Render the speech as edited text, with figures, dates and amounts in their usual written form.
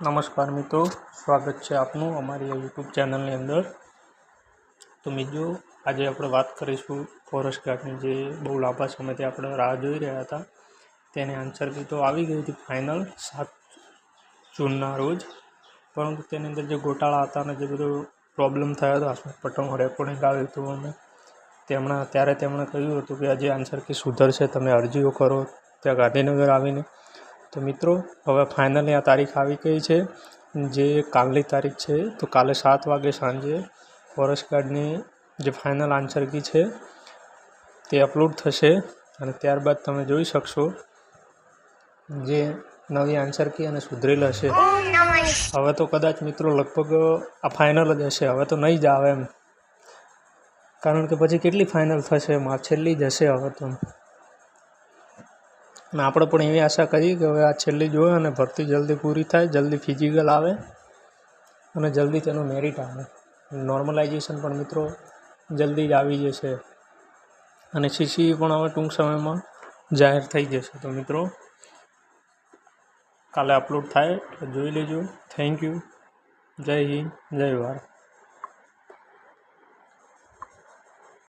નમસ્કાર મિત્રો, સ્વાગત છે આપનું અમારી યુટ્યુબ ચેનલની અંદર। તો મિત્રો, આજે આપણે વાત કરીશું ફોરેસ્ટ ગાર્ડની, જે બહુ લાંબા સમયથી આપણે રાહ જોઈ રહ્યા હતા। તેની આન્સર કી તો આવી ગઈ હતી ફાઇનલ 7 જૂનના રોજ, પરંતુ તેની અંદર જે ગોટાળા હતા અને જે બધો પ્રોબ્લેમ થયો હતો, આસપાસ પટોનું રેકોર્ડિંગ આવ્યું હતું અને ત્યારે તેમણે કહ્યું હતું કે આજે આન્સર કી સુધરશે, તમે અરજીઓ કરો ત્યાં ગાંધીનગર આવીને। તો મિત્રો, હવે ફાઇનલી આ તારીખ આવી ગઈ છે, જે કાલની તારીખ છે। તો કાલે 7 વાગે સાંજે ફોરેસ્ટ ગાર્ડની જે ફાઇનલ આન્સર કી છે તે અપલોડ થશે અને ત્યારબાદ તમે જોઈ શકશો જે નવી આન્સર કી અને સુધરેલ હશે। હવે તો કદાચ મિત્રો લગભગ આ ફાઇનલ જ હશે, હવે તો નહીં જ આવે એમ, કારણ કે પછી કેટલી ફાઇનલ થશે, છેલ્લી જ હશે હવે તો। અને આપણે પણ એવી આશા કરીએ કે હવે આ છેલ્લી જોઈએ અને ભરતી જલ્દી પૂરી થાય, જલ્દી ફિઝિકલ આવે અને જલ્દી તેનું મેરિટ આવે। નોર્મલાઇઝેશન પણ મિત્રો જલ્દી જ આવી જશે અને સીસી પણ હવે ટૂંક સમયમાં જાહેર થઈ જશે। તો મિત્રો, કાલે અપલોડ થાય તો જોઈ લેજો। થેન્ક યુ, જય હિન્દ, જય ભારત।